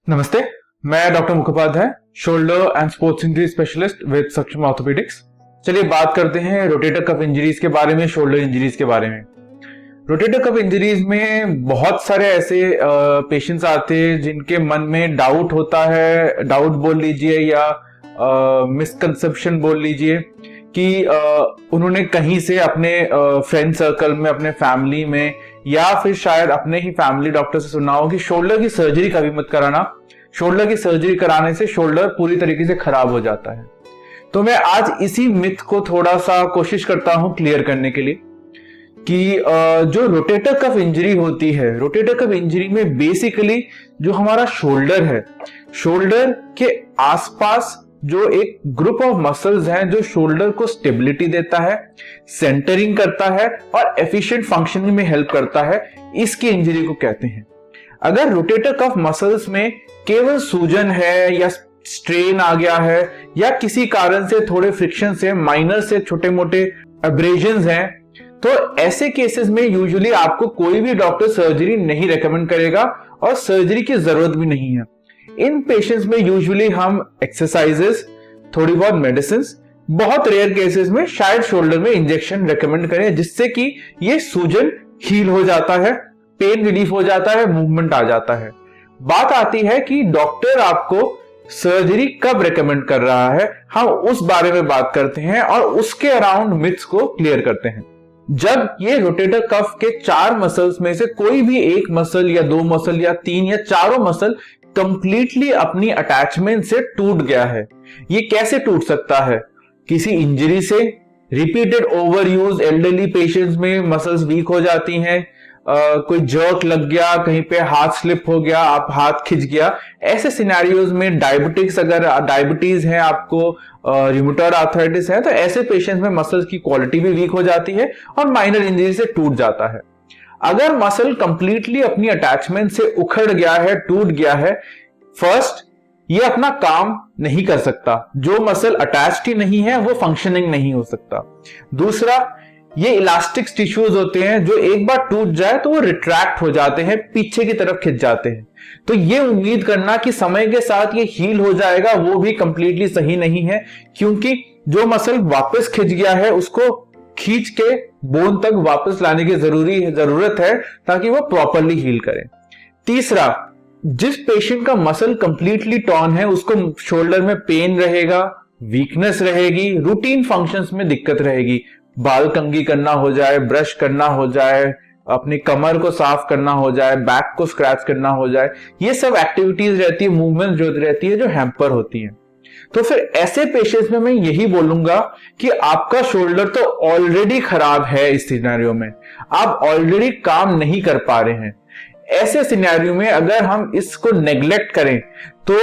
नमस्ते, मैं doctor Mukhopadhyay, shoulder and sports injury specialist with सक्षम ऑर्थोपेडिक्स। चलिए बात करते हैं रोटेटर कफ इंजरीज के बारे में, शोल्डर इंजरीज के बारे में। रोटेटर कफ इंजरीज में बहुत सारे ऐसे पेशेंट्स आते हैं जिनके मन में डाउट होता है, डाउट बोल लीजिए या मिसकंसेप्शन बोल लीजिए कि उन्होंने कहीं से अपने फ्रेंड सर्कल में, अपने फैमिली में या फिर शायद अपने ही फैमिली डॉक्टर से सुना हो कि शोल्डर की सर्जरी कभी मत कराना, शोल्डर की सर्जरी कराने से शोल्डर पूरी तरीके से खराब हो जाता है। तो मैं आज इसी मिथ को थोड़ा सा कोशिश करता हूं क्लियर करने के लिए कि जो रोटेटर कफ इंजरी होती है, रोटेटर कफ इंजरी में बेसिकली जो हमारा शोल्डर है, शोल्डर के आसपास जो एक ग्रुप ऑफ मसल्स हैं जो शोल्डर को स्टेबिलिटी देता है, सेंटरिंग करता है और एफिशिएंट फंक्शनिंग में हेल्प करता है, इसकी इंजरी को कहते हैं। अगर रोटेटर कफ मसल्स में केवल सूजन है या स्ट्रेन आ गया है या किसी कारण से थोड़े फ्रिक्शन से, माइनर से छोटे मोटे एब्रेजन्स हैं, तो ऐसे केसेस में यूजुअली आपको कोई भी डॉक्टर सर्जरी नहीं रेकमेंड करेगा और सर्जरी की जरूरत भी नहीं है। इन पेशेंट्स में यूजुअली हम एक्सरसाइजेस, थोड़ी बहुत मेडिसिन, बहुत रेयर केसेस में शायद शोल्डर में इंजेक्शन रेकमेंड करें जिससे कि ये सूजन हील हो जाता है, पेन रिलीफ हो जाता है, मूवमेंट आ जाता है। बात आती है कि डॉक्टर आपको सर्जरी कब रेकमेंड कर रहा है, हम उस बारे में बात करते हैं और उसके अराउंड मिथ्स को क्लियर करते हैं। जब ये रोटेटर कफ के 4 मसल्स में से कोई भी एक मसल या 2 मसल या 3 या चारों मसल कंप्लीटली अपनी अटैचमेंट से टूट गया है, ये कैसे टूट सकता है? किसी इंजरी से, repeated over use elderly patients में मसल्स वीक हो जाती हैं, कोई जर्क लग गया, कहीं पे हाथ स्लिप हो गया, आप हाथ खिंच गया, ऐसे सिनेरियोज में डायबिटिक्स, अगर डायबिटीज है आपको, रूमेटॉइड आर्थराइटिस है, तो ऐसे पेशेंट्स में मसल्स की क्वालिटी भी वीक हो जाती है और माइनर इंजरी से टूट जाता है। अगर मसल कंप्लीटली अपनी अटैचमेंट से उखड़ गया है, टूट गया है, फर्स्ट ये अपना काम नहीं कर सकता, जो मसल अटैच्ड ही नहीं है वो फंक्शनिंग नहीं हो सकता। दूसरा, ये इलास्टिक टिश्यूज होते हैं जो एक बार टूट जाए तो वो रिट्रैक्ट हो जाते हैं, पीछे की तरफ खिंच जाते हैं। तो ये उम्मीद करना कि समय के साथ ये हील हो जाएगा वो भी कंप्लीटली सही नहीं है, क्योंकि जो मसल वापस खिंच गया है उसको खींच के बोन तक वापस लाने की जरूरत है ताकि वो प्रॉपरली हील करे। तीसरा, जिस पेशेंट का मसल कंप्लीटली टॉर्न है उसको शोल्डर में पेन रहेगा, वीकनेस रहेगी, रूटीन फंक्शंस में दिक्कत रहेगी, बाल कंघी करना हो जाए, ब्रश करना हो जाए, अपनी कमर को साफ करना हो जाए, बैक को स्क्रैच करना हो जाए, ये सब एक्टिविटीज रहती है, मूवमेंट जो रहती है, जो हैम्पर होती है। तो फिर ऐसे पेशेंट्स में मैं यही बोलूंगा कि आपका शोल्डर तो ऑलरेडी खराब है, इस सिनेरियो में आप ऑलरेडी काम नहीं कर पा रहे हैं। ऐसे सिनेरियो में अगर हम इसको नेग्लेक्ट करें तो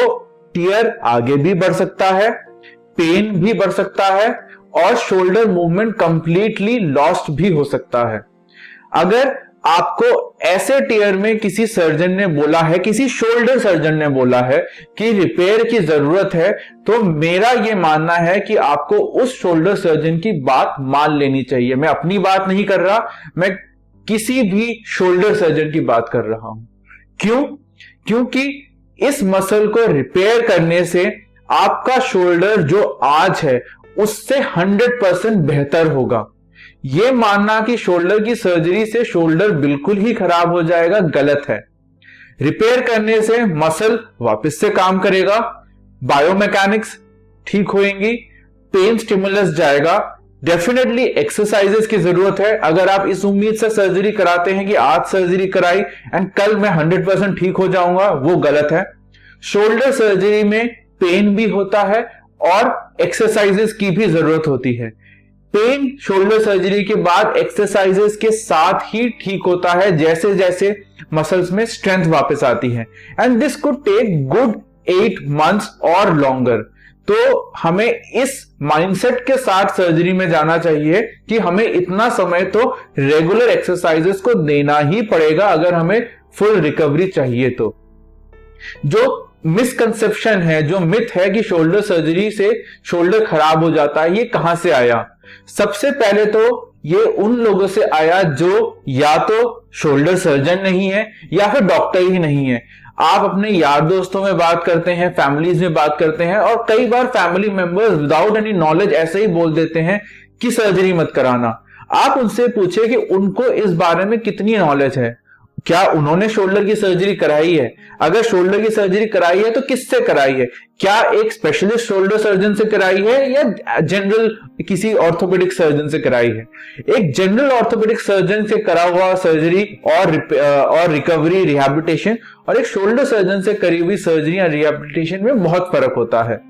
टियर आगे भी बढ़ सकता है, पेन भी बढ़ सकता है और शोल्डर मूवमेंट कंप्लीटली लॉस्ट भी हो सकता है। अगर आपको ऐसे टियर में किसी सर्जन ने बोला है, किसी शोल्डर सर्जन ने बोला है कि रिपेयर की जरूरत है, तो मेरा यह मानना है कि आपको उस शोल्डर सर्जन की बात मान लेनी चाहिए। मैं अपनी बात नहीं कर रहा, मैं किसी भी शोल्डर सर्जन की बात कर रहा हूं। क्यों? क्योंकि इस मसल को रिपेयर करने से आपका शोल्डर जो आज है उससे 100% बेहतर होगा। यह मानना कि शोल्डर की सर्जरी से शोल्डर बिल्कुल ही खराब हो जाएगा, गलत है। रिपेयर करने से मसल वापस से काम करेगा, बायोमैकेनिक्स ठीक होएंगी, पेन स्टिमुलस जाएगा, डेफिनेटली एक्सरसाइजेस की जरूरत है। अगर आप इस उम्मीद से सर्जरी कराते हैं कि आज सर्जरी कराई एंड कल मैं 100% ठीक हो जाऊंगा, वो गलत है। शोल्डर सर्जरी में पेन भी होता है और एक्सरसाइजेस की भी जरूरत होती है। पेन शोल्डर सर्जरी के बाद एक्सरसाइजेस के साथ ही ठीक होता है, जैसे जैसे मसल्स में स्ट्रेंथ वापस आती है, and this could take good 8 months और लॉन्गर। तो हमें इस माइंडसेट के साथ सर्जरी में जाना चाहिए कि हमें इतना समय तो रेगुलर एक्सरसाइजेस को देना ही पड़ेगा अगर हमें फुल रिकवरी चाहिए। तो जो मिसकंसेप्शन है, जो मिथ है कि शोल्डर सर्जरी से शोल्डर खराब हो जाता है, ये कहां से आया? सबसे पहले तो ये उन लोगों से आया जो या तो शोल्डर सर्जन नहीं है या फिर डॉक्टर ही नहीं है। आप अपने यार दोस्तों में बात करते हैं, फैमिलीज में बात करते हैं, और कई बार family members without any knowledge ऐसे ही बोल देते हैं कि सर्जरी मत कराना। आप उनसे पूछे कि उनको इस बारे में कितनी नॉलेज है, क्या उन्होंने शोल्डर की सर्जरी कराई है? अगर शोल्डर की सर्जरी कराई है तो किससे कराई है? क्या एक स्पेशलिस्ट शोल्डर सर्जन से कराई है या जनरल किसी ऑर्थोपेडिक सर्जन से कराई है? एक जनरल ऑर्थोपेडिक सर्जन से करा हुआ सर्जरी और रिकवरी रिहैबिलिटेशन और एक शोल्डर सर्जन से करी हुई सर्जरी या रिहैबिलिटेशन में बहुत फर्क होता है।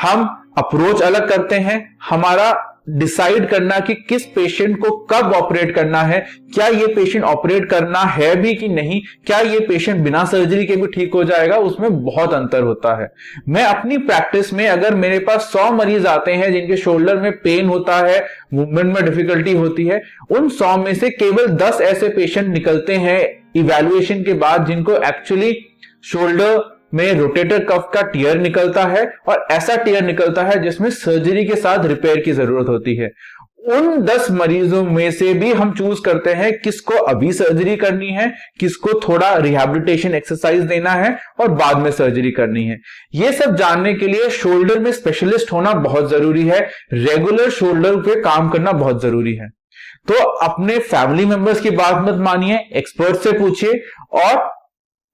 हम अप्रोच अलग करते हैं, हमारा डिसाइड करना कि किस पेशेंट को कब ऑपरेट करना है, क्या ये पेशेंट ऑपरेट करना है भी कि नहीं, क्या ये पेशेंट बिना सर्जरी के भी ठीक हो जाएगा, उसमें बहुत अंतर होता है। मैं अपनी प्रैक्टिस में अगर मेरे पास 100 मरीज आते हैं जिनके शोल्डर में पेन होता है, मूवमेंट में डिफिकल्टी होती है, उन 100 में से केवल 10 ऐसे पेशेंट निकलते हैं इवैल्यूएशन के बाद जिनको एक्चुअली शोल्डर में रोटेटर कफ का टियर निकलता है, और ऐसा टियर निकलता है जिसमें सर्जरी के साथ रिपेयर की जरूरत होती है। उन 10 मरीजों में से भी हम चूज करते हैं किसको अभी सर्जरी करनी है, किसको थोड़ा रिहैबिलिटेशन एक्सरसाइज देना है और बाद में सर्जरी करनी है। यह सब जानने के लिए शोल्डर में स्पेशलिस्ट होना बहुत जरूरी है, रेगुलर शोल्डर पे काम करना बहुत जरूरी है। तो अपने फैमिली मेंबर्स की बात मत मानिए, एक्सपर्ट से पूछिए, और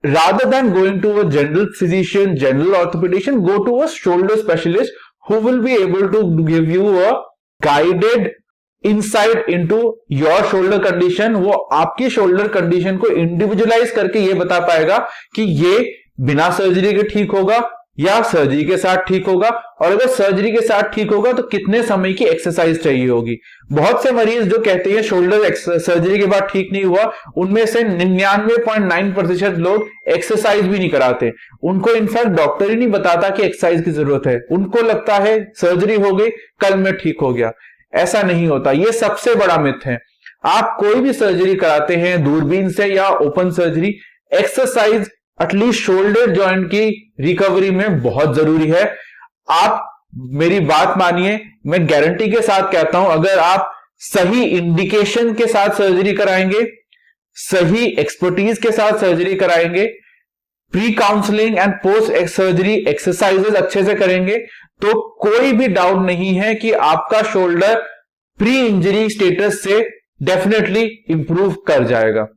rather than going to a general physician, general orthopedician, go to a shoulder specialist who will be able to give you a guided insight into your shoulder condition। वो आपकी shoulder condition को individualise करके ये बता पाएगा कि ये बिना सर्जरी के ठीक होगा या सर्जरी के साथ ठीक होगा, और अगर सर्जरी के साथ ठीक होगा तो कितने समय की एक्सरसाइज चाहिए होगी। बहुत से मरीज जो कहते हैं शोल्डर सर्जरी के बाद ठीक नहीं हुआ, उनमें से 99.9% लोग एक्सरसाइज भी नहीं कराते। उनको इनफैक्ट डॉक्टर ही नहीं बताता कि एक्सरसाइज की जरूरत है, उनको लगता है सर्जरी हो गई, कल में ठीक हो गया। ऐसा नहीं होता, यह सबसे बड़ा मिथ है। आप कोई भी सर्जरी कराते हैं, दूरबीन से या open surgery, exercise at least shoulder joint की रिकवरी में बहुत जरूरी है। आप मेरी बात मानिए, मैं गारंटी के साथ कहता हूं, अगर आप सही इंडिकेशन के साथ सर्जरी कराएंगे, सही एक्सपर्टीज के साथ सर्जरी कराएंगे, pre counselling and post surgery exercises अच्छे से करेंगे, तो कोई भी डाउट नहीं है कि आपका शोल्डर प्री इंजरी स्टेटस से डेफिनेटली इंप्रूव कर जाएगा।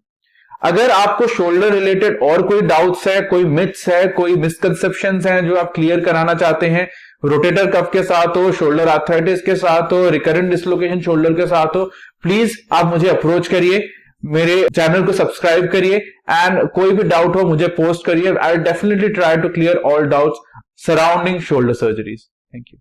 अगर आपको शोल्डर रिलेटेड और कोई डाउट्स है, कोई मिथ्स है, कोई मिसकंसेप्शंस हैं जो आप क्लियर कराना चाहते हैं, रोटेटर कफ के साथ हो, शोल्डर आर्थराइटिस के साथ हो, रिकरेंट डिसलोकेशन शोल्डर के साथ हो, प्लीज आप मुझे अप्रोच करिए, मेरे चैनल को सब्सक्राइब करिए, एंड कोई भी डाउट हो मुझे पोस्ट करिए। I will definitely try to clear all doubts surrounding shoulder surgeries. Thank you.